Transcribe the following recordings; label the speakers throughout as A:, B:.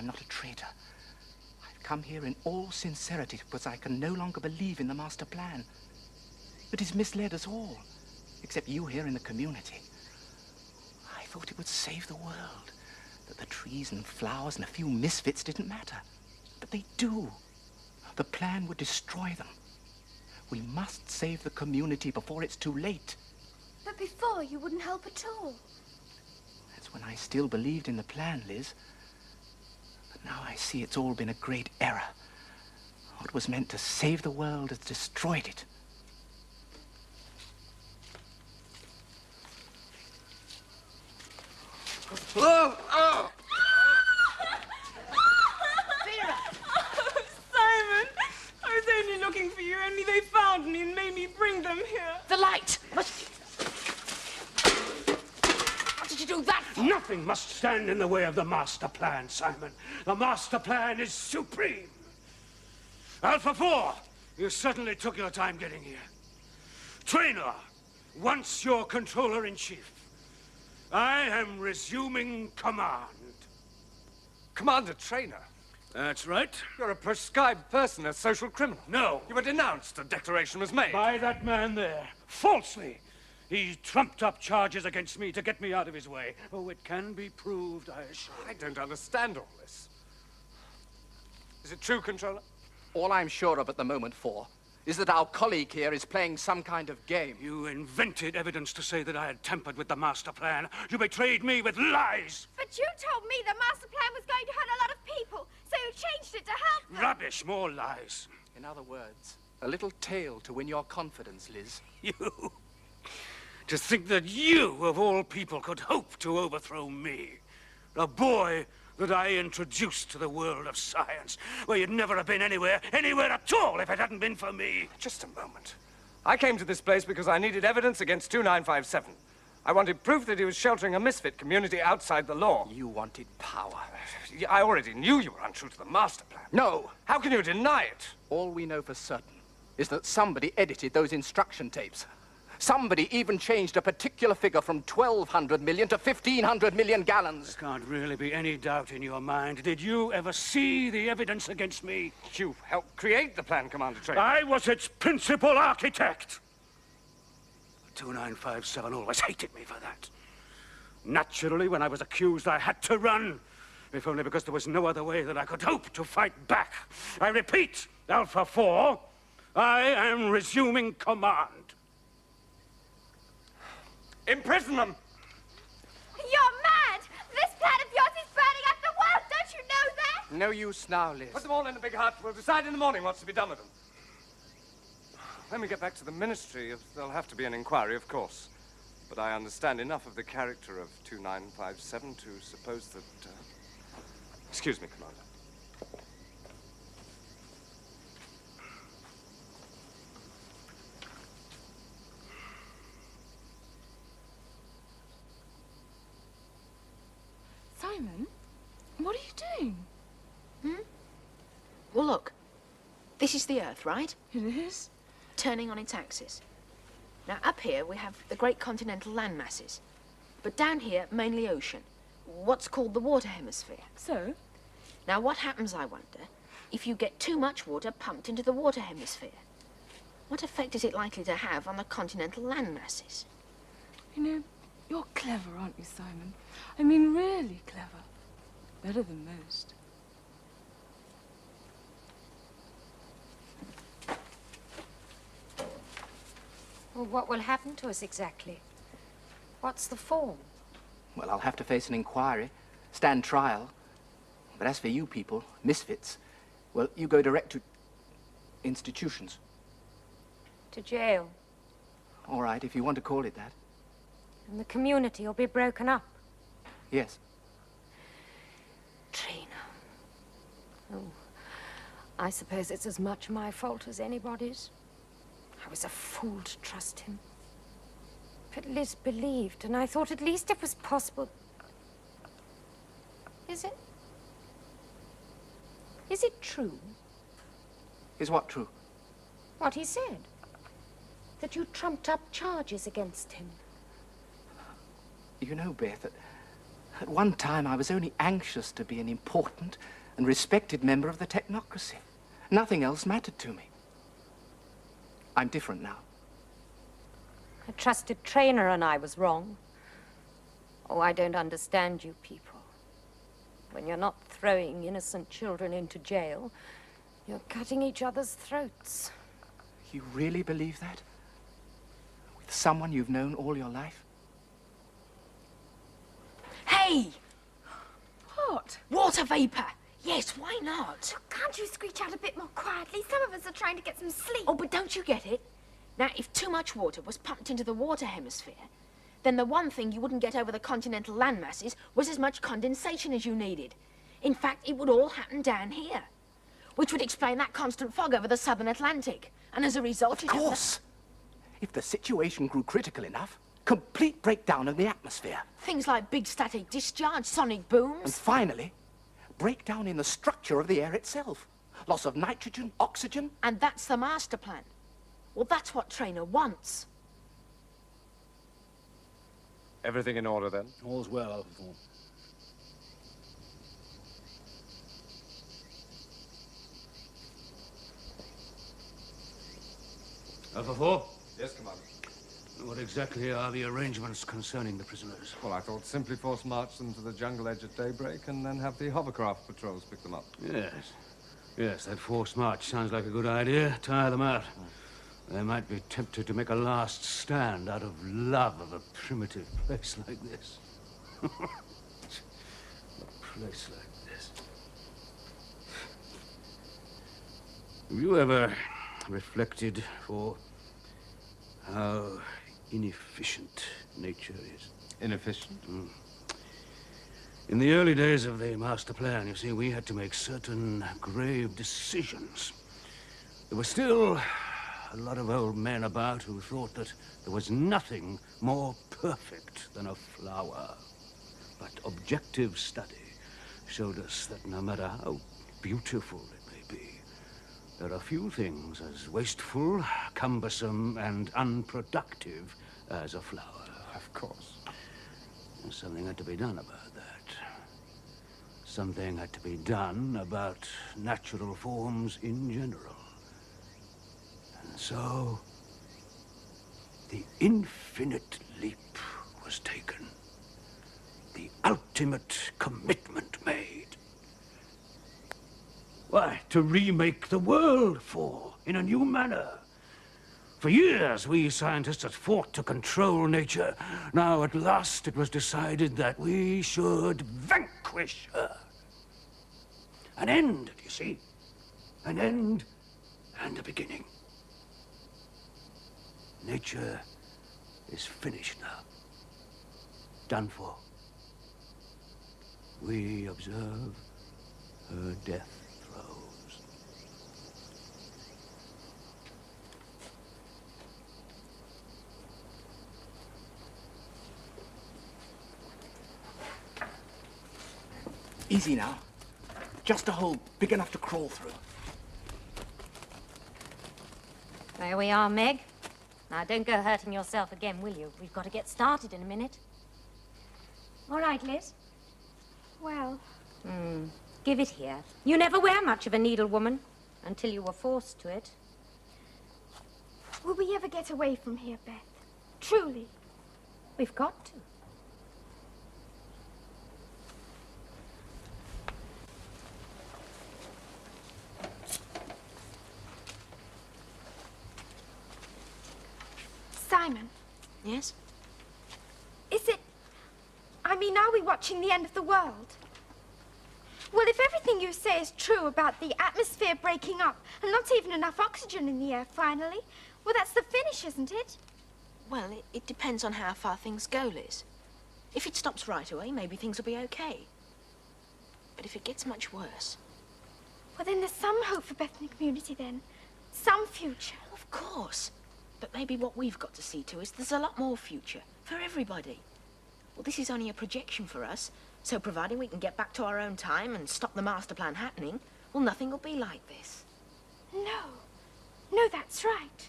A: I'm not a traitor. I've come here in all sincerity because I can no longer believe in the master plan. It has misled us all, except you here in the community. I thought it would save the world, that the trees and flowers and a few misfits didn't matter. But they do. The plan would destroy them. We must save the community before it's too late.
B: But before, you wouldn't help at all.
A: That's when I still believed in the plan, Liz. But now I see it's all been a great error. What was meant to save the world has destroyed it.
C: Oh! Oh!
B: Vera!
D: Oh, Simon! I was only looking for you, only they found me and made me bring them here.
B: The light! What did you do that for?
E: Nothing must stand in the way of the master plan, Simon. The master plan is supreme. Alpha 4, you certainly took your time getting here. Traynor, once your controller-in-chief, I am resuming command.
C: Commander Traynor.
E: That's right.
C: You're a prescribed person, a social criminal.
E: No.
C: You were denounced. A declaration was made.
E: By that man there. Falsely. He trumped up charges against me to get me out of his way. Oh, it can be proved, I assure you.
C: I don't understand all this. Is it true, Controller?
A: All I'm sure of at the moment, is that our colleague here is playing some kind of game.
E: You invented evidence to say that I had tampered with the master plan. You betrayed me with lies.
B: But you told me the master plan was going to hurt a lot of people, so you changed it to help them.
E: Rubbish, more lies.
A: In other words, a little tale to win your confidence, Liz.
E: You. To think that you, of all people, could hope to overthrow me. A boy that I introduced to the world of science, where you'd never have been anywhere at all if it hadn't been for me.
C: Just a moment. I came to this place because I needed evidence against 2957. I wanted proof that he was sheltering a misfit community outside the law.
A: You wanted power.
C: I already knew you were untrue to the master plan.
A: No.
C: How can you deny it?
A: All we know for certain is that somebody edited those instruction tapes. Somebody even changed a particular figure from 1,200 million to 1,500 million gallons.
E: There can't really be any doubt in your mind. Did you ever see the evidence against me?
C: You helped create the plan, Commander Traynor.
E: I was its principal architect. 2957 always hated me for that. Naturally, when I was accused, I had to run. If only because there was no other way that I could hope to fight back. I repeat, Alpha 4, I am resuming command.
C: Imprison them!
B: You're mad! This plan of yours is burning up the world, don't you know that?
A: No use now, Liz.
C: Put them all in a big hut. We'll decide in the morning what's to be done with them. When we get back to the ministry, there'll have to be an inquiry, of course. But I understand enough of the character of 2957 to suppose that... Excuse me, Commander.
D: Simon, what are you doing?
F: Well, look. This is the Earth, right?
D: It is?
F: Turning on its axis. Now, up here, we have the great continental land masses. But down here, mainly ocean. What's called the water hemisphere.
D: So?
F: Now, what happens, I wonder, if you get too much water pumped into the water hemisphere? What effect is it likely to have on the continental land masses?
D: You know, you're clever, aren't you, Simon? I mean, really clever. Better than most.
G: Well, what will happen to us exactly? What's the form?
A: Well, I'll have to face an inquiry, stand trial. But as for you people, misfits, well, you go direct to institutions.
G: To jail.
A: All right, if you want to call it that.
G: And the community will be broken up.
A: Yes.
G: Traynor. Oh, I suppose it's as much my fault as anybody's. I was a fool to trust him. But Liz believed, and I thought at least it was possible. Is it? Is it true?
A: Is what true?
G: What he said? That you trumped up charges against him.
A: You know, Beth, At one time, I was only anxious to be an important and respected member of the technocracy. Nothing else mattered to me. I'm different now.
G: I trusted Traynor and I was wrong. Oh, I don't understand you people. When you're not throwing innocent children into jail, you're cutting each other's throats.
A: You really believe that? With someone you've known all your life?
F: Hey!
B: What?
F: Water vapor! Yes, why not?
B: Can't you screech out a bit more quietly? Some of us are trying to get some sleep.
F: Oh, but don't you get it? Now, if too much water was pumped into the water hemisphere, then the one thing you wouldn't get over the continental land masses was as much condensation as you needed. In fact, it would all happen down here, which would explain that constant fog over the southern Atlantic. And as a result,
A: Of course! If the situation grew critical enough, complete breakdown of the atmosphere.
F: Things like big static discharge, sonic
A: And
F: booms.
A: finally, breakdown in the structure of the air itself. Loss of nitrogen, oxygen.
F: And that's the master plan. Well, that's what Traynor wants.
C: Everything in order, then?
E: All's well, Alpha 4. Alpha 4?
C: Yes, Commander.
E: What exactly are the arrangements concerning the prisoners?
C: Well, I thought simply force march them to the jungle edge at daybreak and then have the hovercraft patrols pick them up.
E: Yes. Yes, that forced march sounds like a good idea. Tire them out. They might be tempted to make a last stand out of love of a primitive place like this. A place like this. Have you ever reflected for how inefficient nature is?
C: Inefficient?
E: In the early days of the master plan, you see, we had to make certain grave decisions. There were still a lot of old men about who thought that there was nothing more perfect than a flower. But objective study showed us that no matter how beautiful it may be, there are few things as wasteful, cumbersome, and unproductive as a flower.
C: Of course.
E: And something had to be done about that. Something had to be done about natural forms in general. And so, the infinite leap was taken. The ultimate commitment made. Why, to remake the world in a new manner. For years, we scientists had fought to control nature. Now, at last, it was decided that we should vanquish her. An end, you see? An end and a beginning. Nature is finished now. Done for. We observe her death throes.
A: Easy now. Just a hole big enough to crawl through.
G: There we are, Meg. Now, don't go hurting yourself again, will you? We've got to get started in a minute. All right, Liz.
B: Well,
G: Give it here. You never were much of a needle woman until you were forced to it.
B: will we ever get away from here, Beth? Truly.
G: We've got to.
B: Simon,
F: Yes?
B: is it... I mean, are we watching the end of the world? Well, if everything you say is true about the atmosphere breaking up and not even enough oxygen in the air finally, well, that's the finish, isn't it?
F: Well, it depends on how far things go, Liz. If it stops right away, maybe things will be okay. But if it gets much worse...
B: Well, then there's some hope for Bethany community then. Some future.
F: Of course. But maybe what we've got to see to is there's a lot more future for everybody. Well, this is only a projection for us, so providing we can get back to our own time and stop the master plan happening, well, nothing will be like this.
B: No. No, that's right.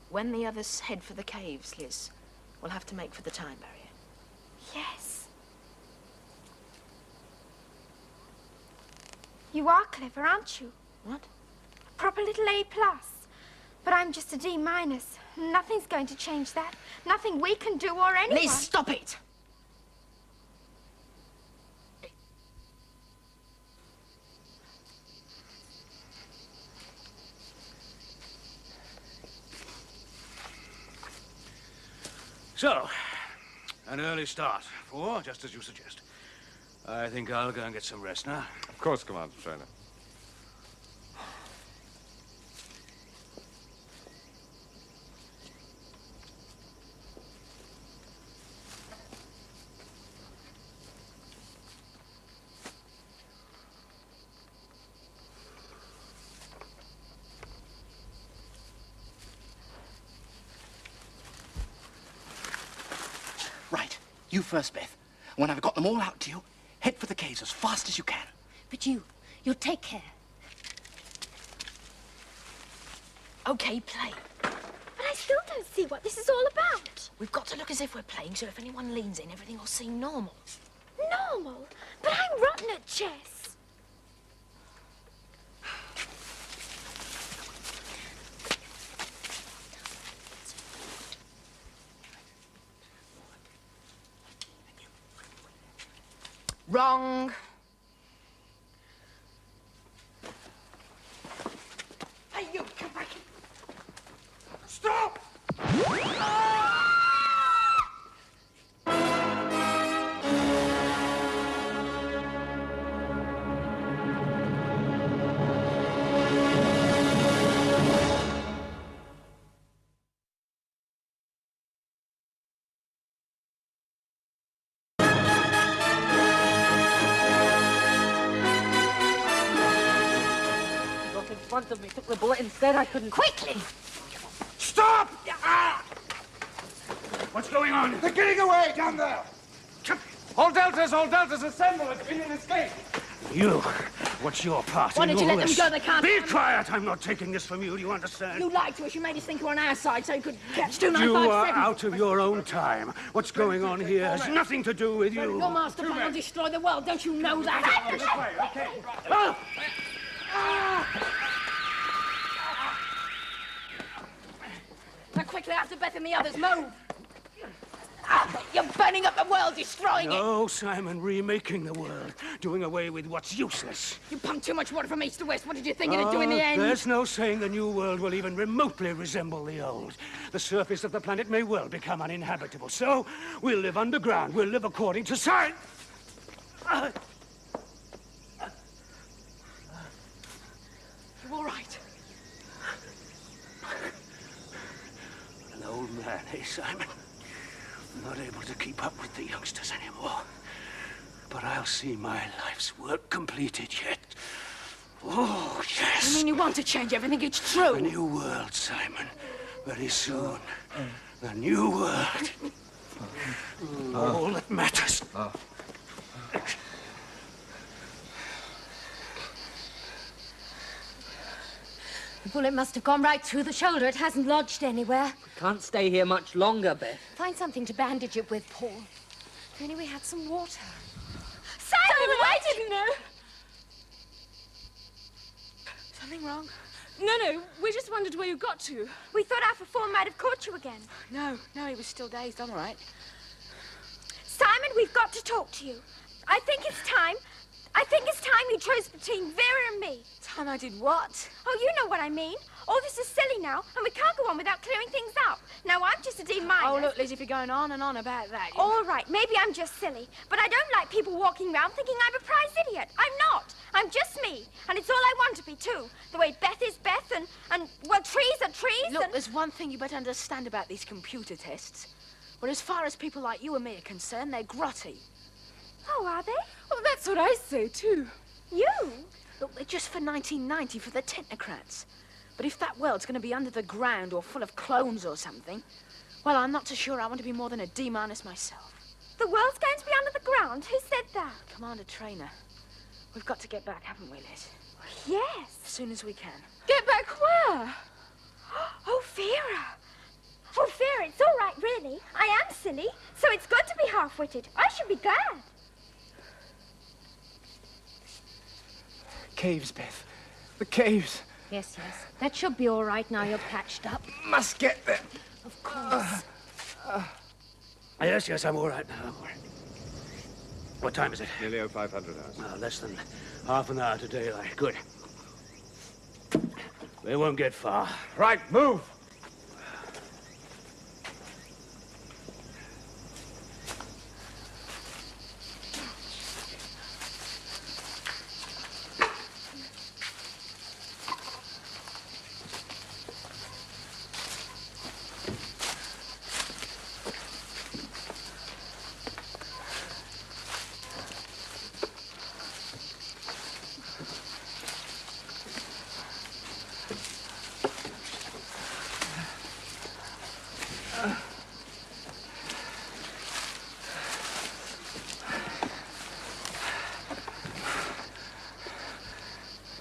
F: When the others head for the caves, Liz, we'll have to make for the time barrier.
B: Yes. You are clever, aren't you?
F: What?
B: A proper little A+. But I'm just a D-. Nothing's going to change that. Nothing we can do or anyone.
F: Liz, stop it!
E: So, an early start. 4, just as you suggest. I think I'll go and get some rest now.
C: Of course, Commander Traynor.
A: Right. You first, Beth. When I've got them all out to you, head for the caves as fast as you can.
G: But you'll take care.
F: Okay, play.
B: But I still don't see what this is all about.
F: We've got to look as if we're playing, so if anyone leans in, everything will seem normal.
B: Normal? But I'm rotten at chess.
F: Wrong. Hey, you, come back.
E: Stop!
F: Got in front of me, took the bullet instead. I couldn't.
G: Quickly!
E: Stop! Ah! What's going on?
C: They're getting away down there! All deltas, assemble! It's been an escape!
E: You, what's your part
F: Why
E: in
F: don't you
E: all
F: let them
E: this?
F: go? They can't.
E: Be quiet! I'm not taking this from you, do you understand?
F: You lied to us. You made us think you were on our side so you could catch 2, 9,
E: You
F: 5,
E: are
F: 7.
E: out of your own time. What's going on here has nothing to do with you.
F: Your master plan will destroy the world. Don't you know that?
E: Ah!
F: Now quickly, after Beth and the others, move. You're burning up the world, destroying it.
E: No, Simon, remaking the world. Doing away with what's useless.
F: You pumped too much water from east to west. What did you think it'd do in the end?
E: There's no saying the new world will even remotely resemble the old. The surface of the planet may well become uninhabitable. So, we'll live underground. We'll live according to science.
F: You all right?
E: An old man, eh, Simon? Not able to keep up with the youngsters anymore. But I'll see my life's work completed yet. Oh, yes.
F: I mean, you want to change everything. It's true.
E: A new world, Simon. Very soon. A new world. All that matters.
G: The bullet must have gone right through the shoulder. It hasn't lodged anywhere.
H: Can't stay here much longer, Beth.
G: Find something to bandage it with, Paul. If only we had some water.
B: Simon,
D: I didn't know.
F: Something wrong?
D: No, we just wondered where you got to.
B: We thought Alpha 4 might have caught you again.
F: No, he was still dazed. I'm all right.
B: Simon, we've got to talk to you. I think it's time you chose between Vera and me.
F: Time I did what?
B: Oh, you know what I mean. All this is silly now, and we can't go on without clearing things up. Now, I'm just a D-.
F: Oh, look, Liz, if you're going on and on about that...
B: All right, maybe I'm just silly, but I don't like people walking around thinking I'm a prize idiot. I'm not. I'm just me, and it's all I want to be, too. The way Beth is Beth, and well, trees are trees,
F: Look,
B: and...
F: there's one thing you better understand about these computer tests. Well, as far as people like you and me are concerned, they're grotty.
B: Oh, are they?
D: Well, that's what I say, too.
B: You?
F: Look, they're just for 1990 for the technocrats. But if that world's going to be under the ground or full of clones or something, well, I'm not so sure I want to be more than a D- myself.
B: The world's going to be under the ground? Who said that?
F: Commander Traynor, we've got to get back, haven't we, Liz?
B: Yes.
F: As soon as we can.
D: Get back where?
B: Oh, Vera. Oh, Vera, it's all right, really. I am silly, so it's good to be half-witted. I should be glad.
A: caves, Beth. The caves.
G: Yes, yes. That should be all right now you're patched up.
A: Must get there.
G: Of course.
E: Yes, I'm all right now. I'm all right. What time is it?
C: Nearly 0500 hours.
E: Less than half an hour to daylight. Good. They won't get far.
C: Right, move!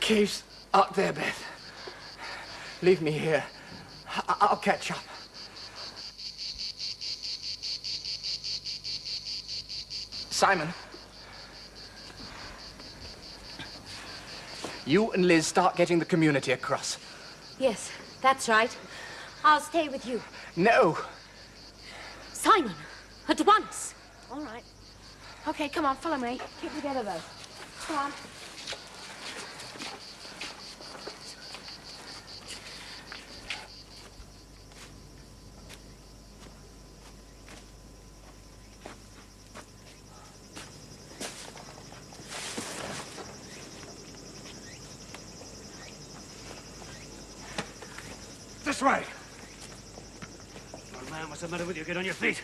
A: Caves up there, Beth. Leave me here. I'll catch up. Simon. You and Liz start getting the community across.
G: Yes, that's right. I'll stay with you.
A: No.
G: Simon, at once.
F: All right. Okay, come on, follow me. Keep together, though. Come on.
E: This way. Old man, what's the matter with you? Get on your feet.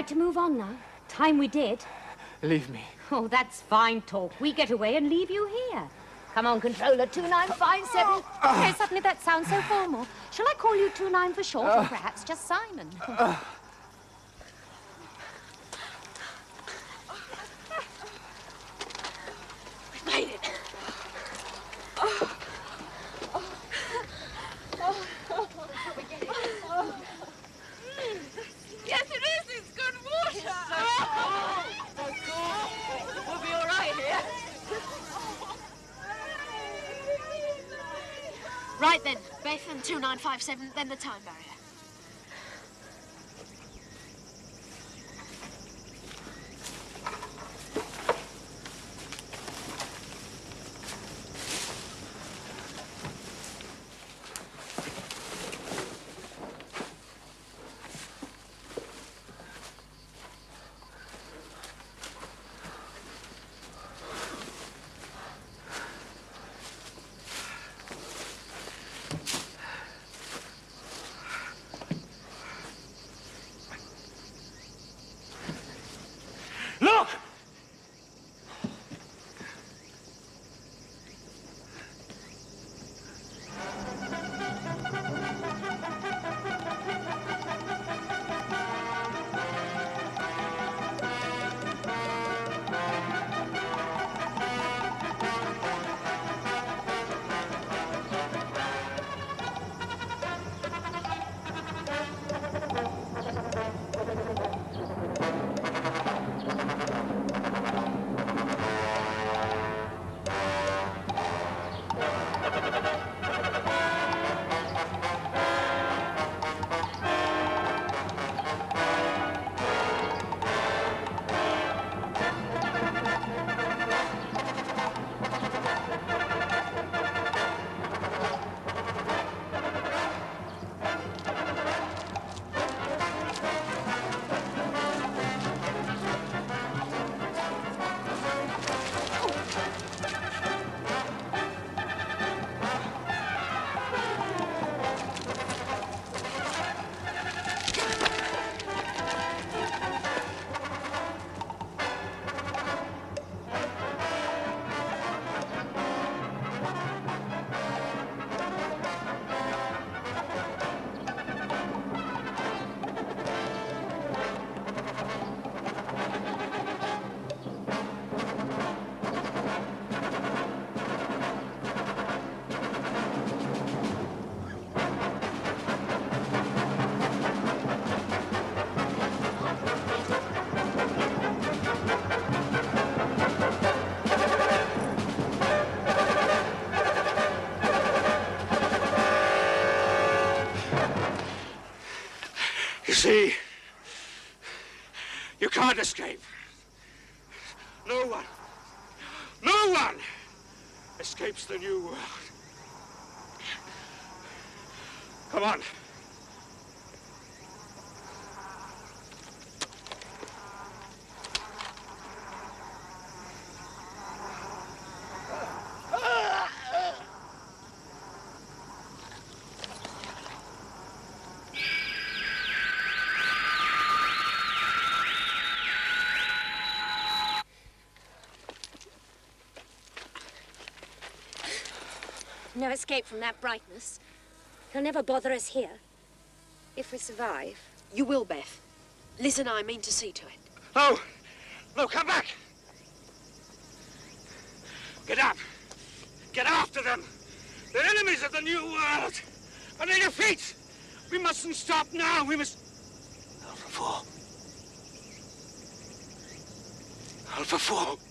G: To move on now. Time we did.
A: Leave me.
G: Oh, that's fine talk. We get away and leave you here. Come on, Controller 2957. Okay, suddenly that sounds so formal. Shall I call you 29 for short, or perhaps just Simon?
F: We made it.
D: Yes, it is. It's good water.
F: We'll be all right here. Right then, Beth and 2957, then the time barrier.
E: You see, you can't escape. No one escapes the new world. Come on.
G: No escape from that brightness. He'll never bother us here. If we survive.
I: You will, Beth. Liz and I mean to see to it.
E: Oh, no, come back. Get up. Get after them. They're enemies of the new world. And at your feet. We mustn't stop now. We must... Alpha 4. Alpha 4.